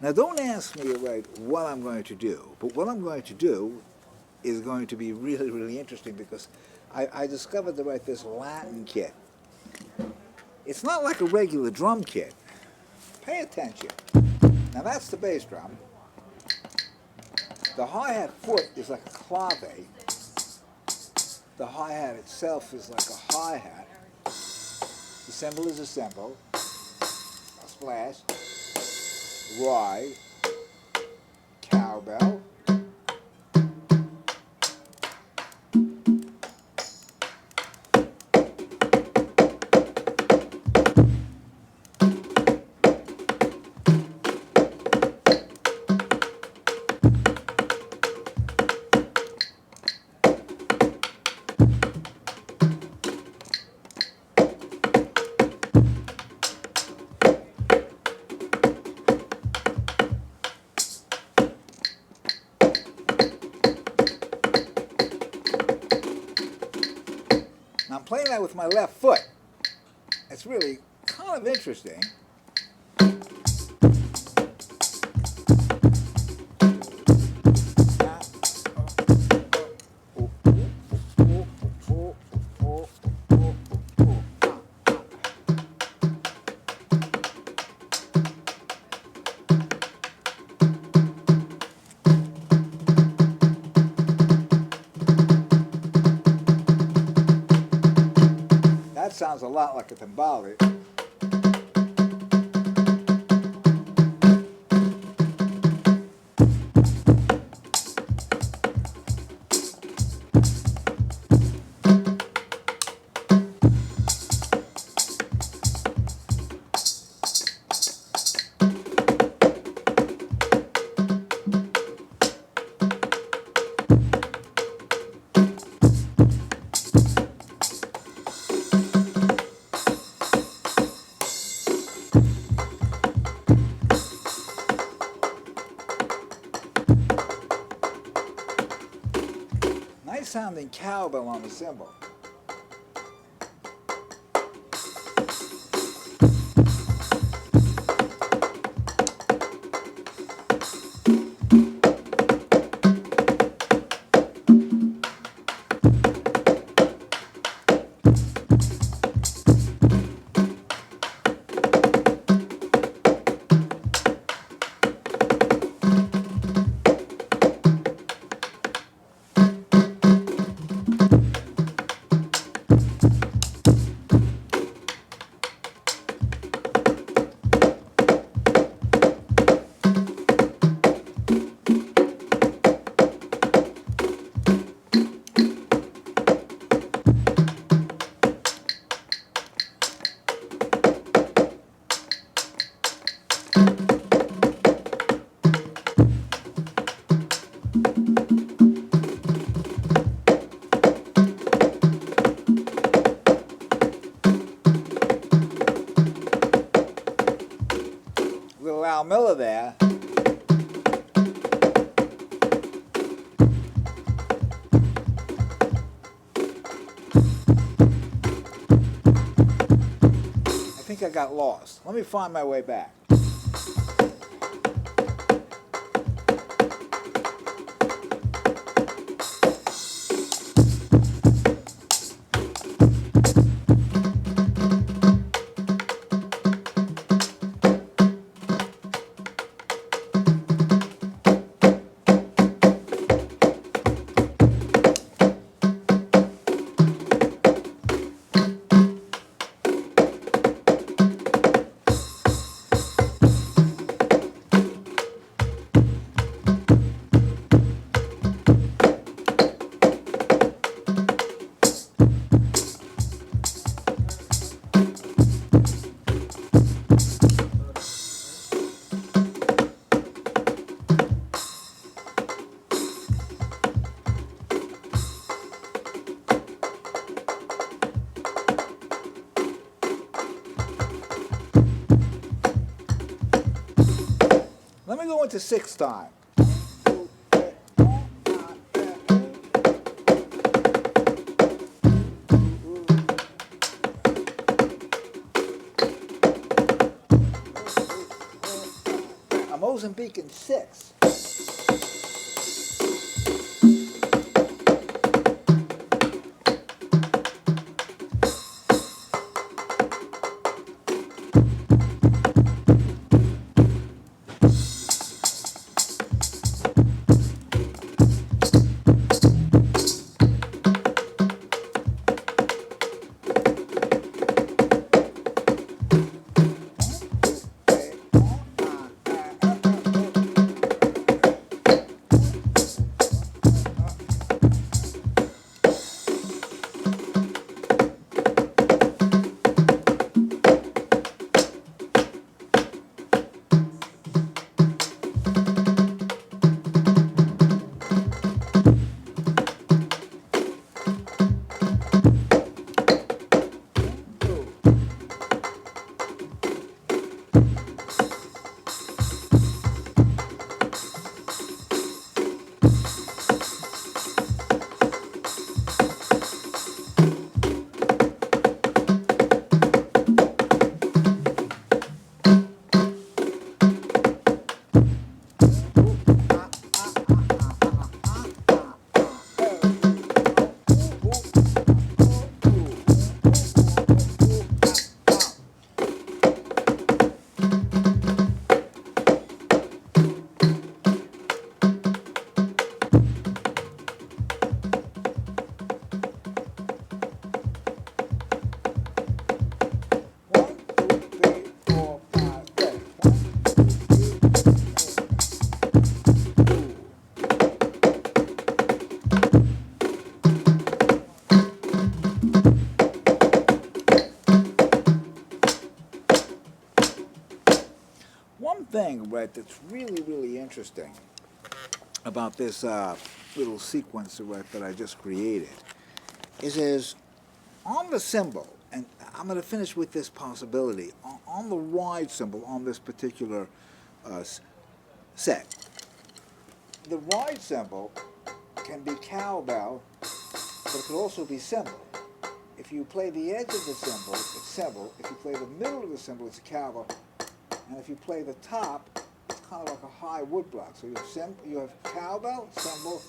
Now don't ask me right what I'm going to do, but what I'm going to do is going to be really, really interesting because I discovered to write this Latin kit. It's not like a regular drum kit. Pay attention. Now that's the bass drum. The hi-hat foot is like a clave. The hi-hat itself is like a hi-hat. The cymbal is a cymbal. A splash. Ride. Cowbell. Now I'm playing that with my left foot. It's really kind of interesting. That sounds a lot like a timbale. Nice sounding cowbell on the cymbal. Little Al Miller there. I think I got lost. Let me find my way back. Let me go into sixth time. I'm Mozambique in 6. One thing, right, that's really, really interesting about this little sequence, right, that I just created is on the symbol, and I'm going to finish with this possibility, on the ride symbol on this particular set. The ride symbol can be cowbell, but it could also be cymbal. If you play the edge of the cymbal, it's cymbal. If you play the middle of the cymbal, it's a cowbell. And if you play the top, it's kind of like a high wood block. So you have cowbell, cymbal.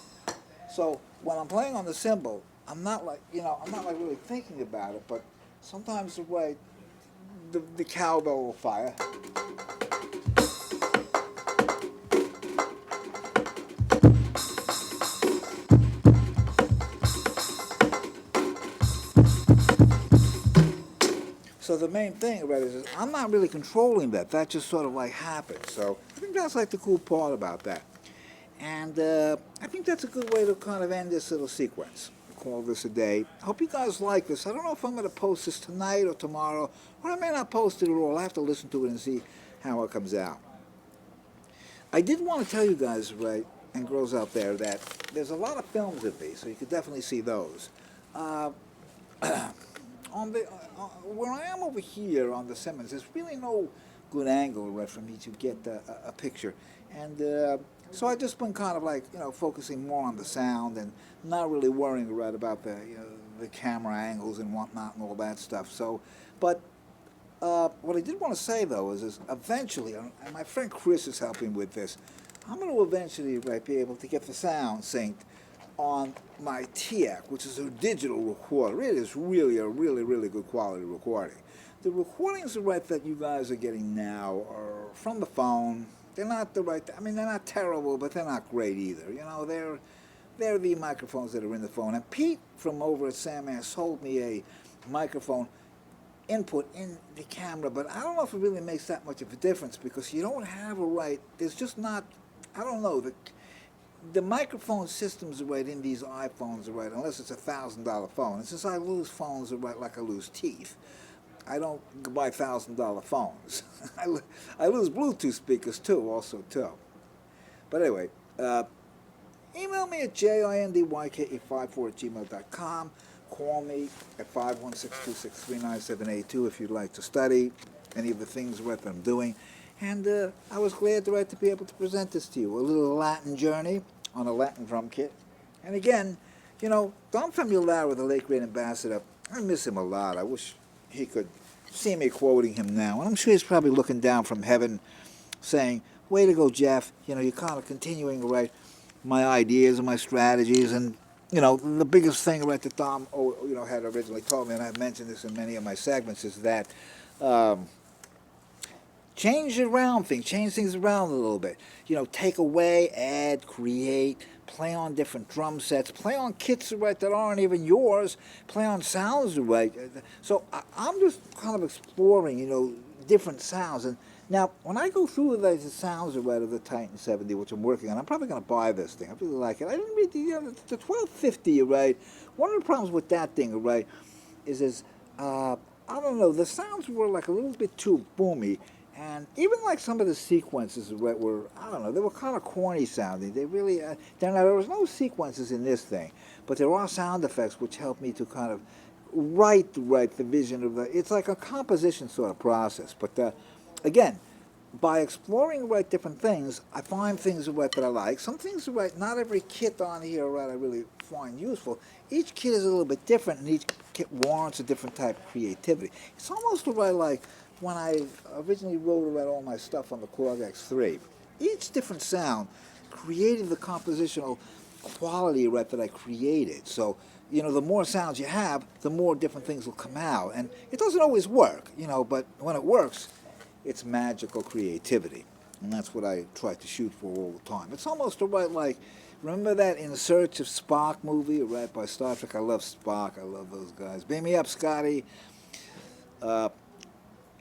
So when I'm playing on the cymbal, I'm not like really thinking about it, but sometimes the way the cowbell will fire. So the main thing about it is I'm not really controlling that. That just sort of like happens. So I think that's like the cool part about that. And I think that's a good way to kind of end this little sequence. Call this a day. I hope you guys like this. I don't know if I'm going to post this tonight or tomorrow, or I may not post it at all. I have to listen to it and see how it comes out. I did want to tell you guys, right, and girls out there, that there's a lot of films of these, so you could definitely see those. Where I am over here on the Simmons, there's really no good angle, right, for me to get a picture. And so I've just been kind of like, focusing more on the sound and not really worrying right about the camera angles and whatnot and all that stuff. So, but what I did want to say, though, is eventually, and my friend Chris is helping with this, I'm going to eventually, right, be able to get the sound synced on my TEAC, which is a digital recorder. It is really a really, really good quality recording. The recordings, right, that you guys are getting now are from the phone. They're not the right, they're not terrible, but they're not great either. They're the microphones that are in the phone. And Pete from over at Sandman sold me a microphone input in the camera, but I don't know if it really makes that much of a difference because you don't have a right, there's just not, I don't know, the microphone systems are right in these iPhones are right, unless it's $1,000 phone. And since I lose phones are right like I lose teeth, I don't buy $1,000 phones. I lose Bluetooth speakers too, also too. But anyway, email me at jindyka54@gmail.com. Call me at 516-263-9782 if you'd like to study any of the things that I'm doing. And I was glad to be able to present this to you. A little Latin journey on a Latin drum kit. And again, Don Famularo, the late great ambassador, I miss him a lot. I wish he could see me quoting him now. And I'm sure he's probably looking down from heaven saying, way to go, Jeff. You know, you're kind of continuing, right, my ideas and my strategies. And, you know, the biggest thing, right, that Tom, had originally told me, and I've mentioned this in many of my segments, is that um, change things around a little bit. You know, take away, add, create, play on different drum sets, play on kits, right, that aren't even yours, play on sounds, right. So I'm just kind of exploring, different sounds. And now, when I go through the sounds, right, of the Titan 70, which I'm working on, I'm probably going to buy this thing. I really like it. I didn't read the 1250, right. One of the problems with that thing, right, is I don't know, the sounds were like a little bit too boomy. And even like some of the sequences were, I don't know, they were kind of corny sounding. They really, there was no sequences in this thing, but there are sound effects which help me to kind of write the vision of it's like a composition sort of process. But again, by exploring different things, I find things that I like. Some things not every kit on here I really find useful. Each kit is a little bit different, and each kit warrants a different type of creativity. It's almost like when I originally wrote all my stuff on the Korg X3. Each different sound created the compositional quality that I created. So, the more sounds you have, the more different things will come out. And it doesn't always work, but when it works, it's magical creativity. And that's what I try to shoot for all the time. It's almost like, remember that In Search of Spock movie, by Star Trek? I love Spock. I love those guys. Beam me up, Scotty.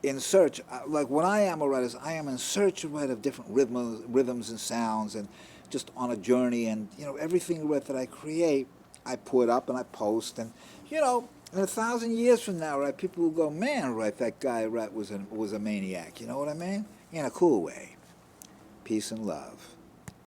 In search, like what I am, is I am in search of different rhythms and sounds, and just on a journey. And everything that I create, I put up and I post. And in 1,000 years from now, people will go, man, that guy was a maniac. You know what I mean? In a cool way. Peace and love.